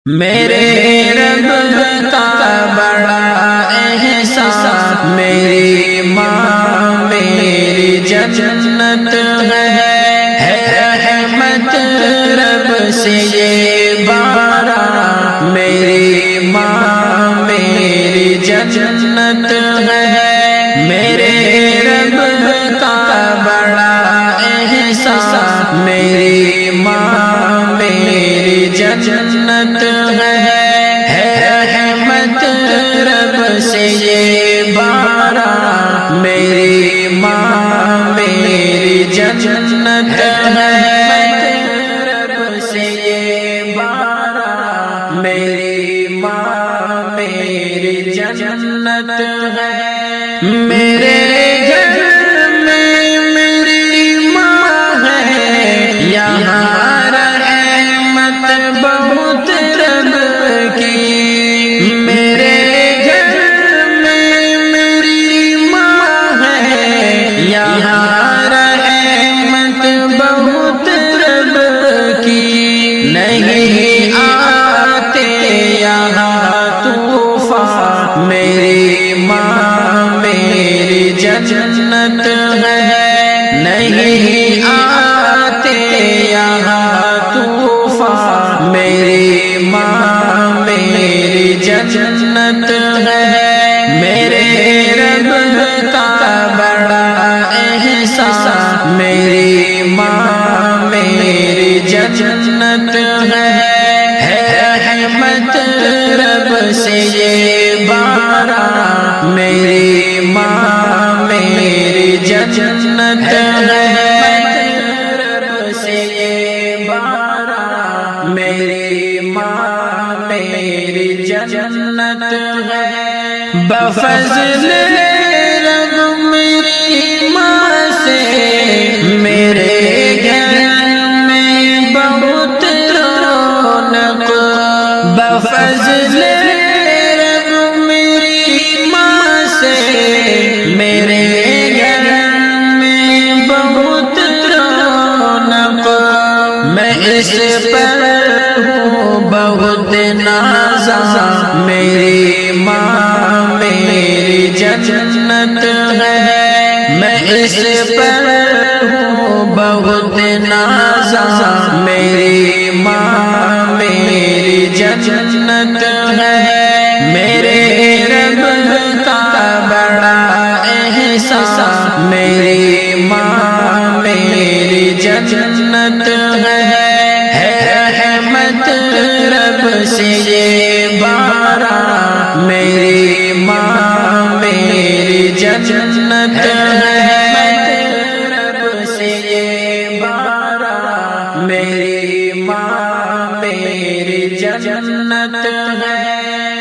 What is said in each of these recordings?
میرے رب کا بڑا احسان، میری ماں میری جنت ہے رحمت رب سے یہ بارہ، میری ماں میری جنت ہے، میرے رب کا بڑا احسان، میری ماں میری جنت ہے رحمت رب سے یہ بارہ، میری ماں میری جنت ہے رب سے یہ بارہ، میری ماں میری جنت ہے، میرے گھر میں میری ماں ہے، یہاں رحمت بہت رب کی، میرے گھر میں میری ماں ہے، یہاں رحمت بہت رب کی، نہیں آتے یہاں طوفان، میری ماں میری جنت ہے، نہیں آتے یہاں طوفان، میری ماں میری جنت ہے، میرے رب کا بڑا احسان، میری ماں میری جنت ہے رحمت رب سے یہ بارہ، میری ماں میری جنت ہے رب سے یہ بارہ، میری ماں میری جنت ہے، بفضل رب میری ماں سے میرے گھر میں بہت رونق، بفضل رب میری ماں سے میرے گھر میں بہت رونق، میں اس پر ہوں بہت نازا، میری ماں میری جنت ہے، میں اس پر ہوں بہت نازا، میری ماں میری جنت ہے، میرے رب کا بڑا احسان، میری ماں میری جنت ہے رحمت رب سے یہ بارہ، میری ماں میری جنت ہے رب سے یہ بارہ، میری ماں میری جنت ہے،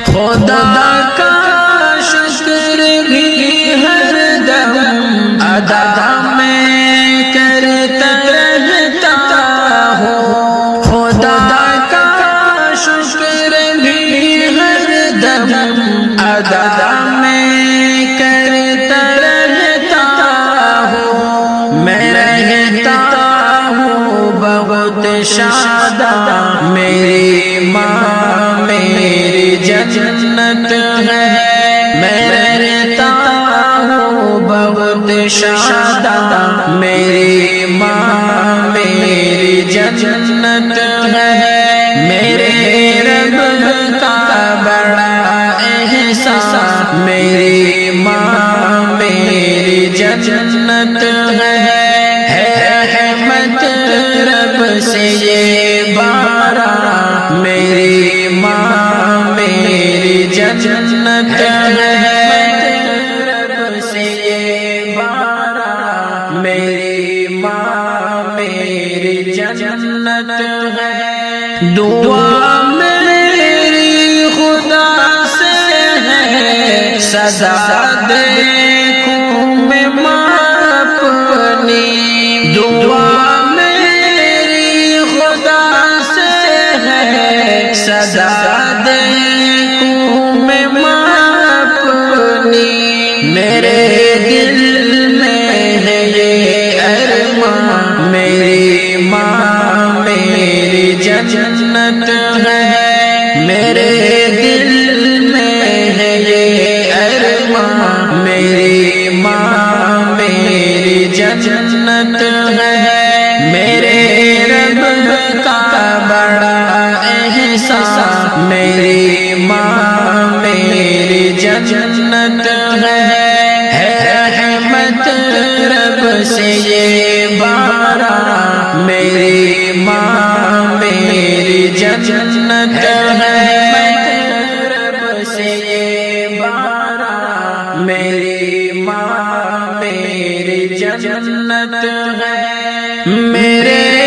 خدا کا شکر بھی ہر دم ادا میں کرتا رہتا ہوں، خدا کا شکر بھی ہر دم ادا میں کرتا رہتا ہوں، میں رہتا ہوں بہت شاداں، میری ماں میری جنت ہے، میں رہتا ہوں بہت شاداں، میری ماں میری جنت ہے، میرے رب کا بڑا احسان، میری ماں میری جنت ہے رحمت رب سے یہ بارہ، میری ماں میری جنت ہے رب سے یہ بارہ، میری ماں میری جنت ہے، دعا میری خدا سے ہے سزا دیکھوں میں ماں اپنی، دعا میری خدا سے ہے سزا دیکھوں میں ماں اپنی، میرے دل میں ہے یہ ارمان، میری ماں میری جنت ہے، میری ماں میری جنت ہے رحمت رب سے یہ بارہ میری ماں میری جنت ہے رب سے یہ بارہ میری ماں میری جنت ہے میرے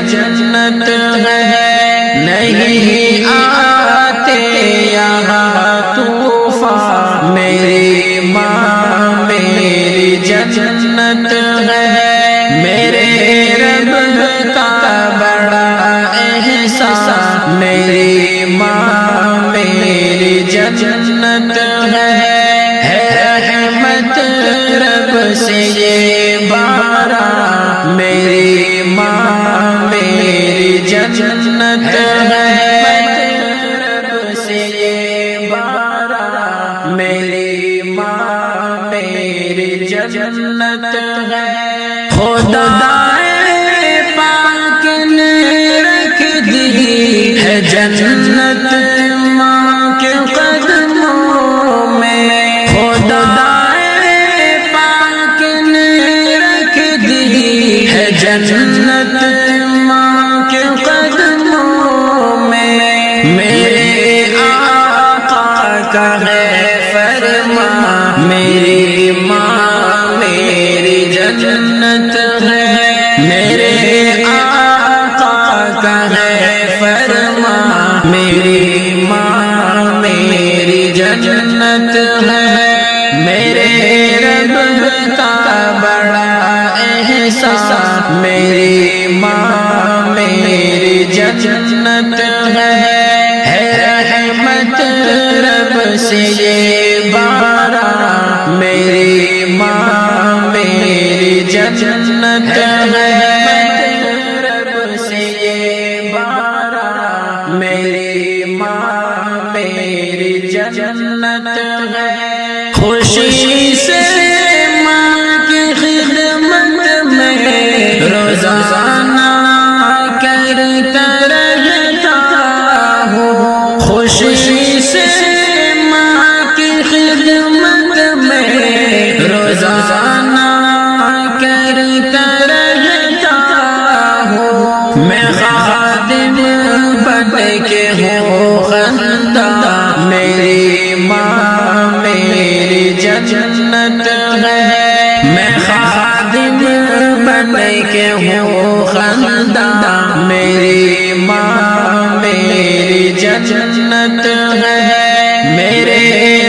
جنت ہے نہیں آتے یہاں طوفان میری ماں میری جنت ہے میرے رب کا بڑا احسان میری ماں میری جنت ہے رحمت رب سے یہ بارہ میری ماں میری جنت ہے رب سے یہ بارہ میری ماں میری جنت ہے خدا پاک نے رکھ دی ہے جنت ماں کے قدموں میں خدا پاک نے رکھ دی ہے جنت ماں کے قدموں میں میرے آقا کا ہے فرمان میری ماں میری جنت ہے میرے آقا کا ہے فرمان میری ماں میری جنت ہے میرے رب کا بڑا احسان میری ماں میری جنت ہے رحمت رب سے یہ بارہ میری ماں میری جنت ہے رب سے یہ بارہ میری ماں میری جنت ہے خوشی سے ماں کی خدمت میں روزانہ کرتا رہتا ہوں خوشی سے ماں کی خدمت میں روزانہ کرتا رہتا ہوں میں خادم بن کے ہوں خندہ میری ماں میری جنت ہے میں خادم بن کے ہوں خندہ میری ماں میری جنت ہے میرے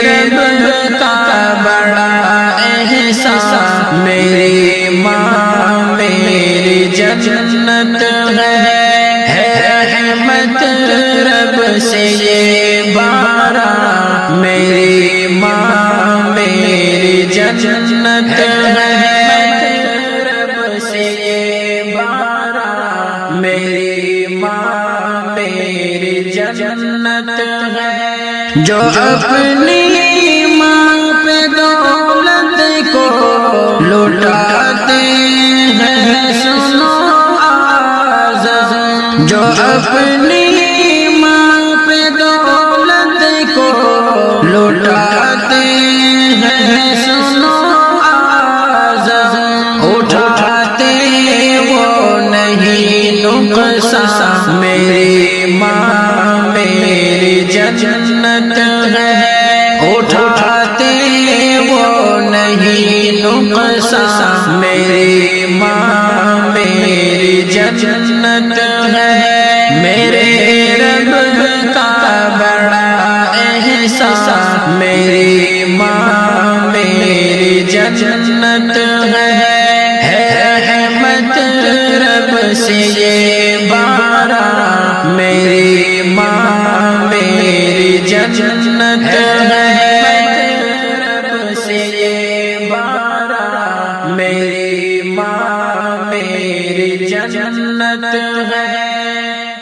رب کا بڑا احسان میری ماں میری جنت ہے رحمت رب سے یہ بارہ میری ماں میری جنت ہے رب سے یہ بارہ میری ماں میری جنت ہے جو اپنی ماں پہ دولت کو لوٹاتے ہیں سنو آزم جو اپنی ماں پہ دولت کو لوٹاتے ہیں سنو آزم اٹھاتے وہ نہیں نقصان میری ماں میری جنت ہے اٹھاتے وہ نہیں نقصان میری ماں میری جنت ہے میرے رب کا بڑا احسان میری ماں میری جنت ہے رحمت رب سے یہ بارہ میری ماں میری جنت ہے، رب سے یہ بارہ میری ماں میری جنت ہے۔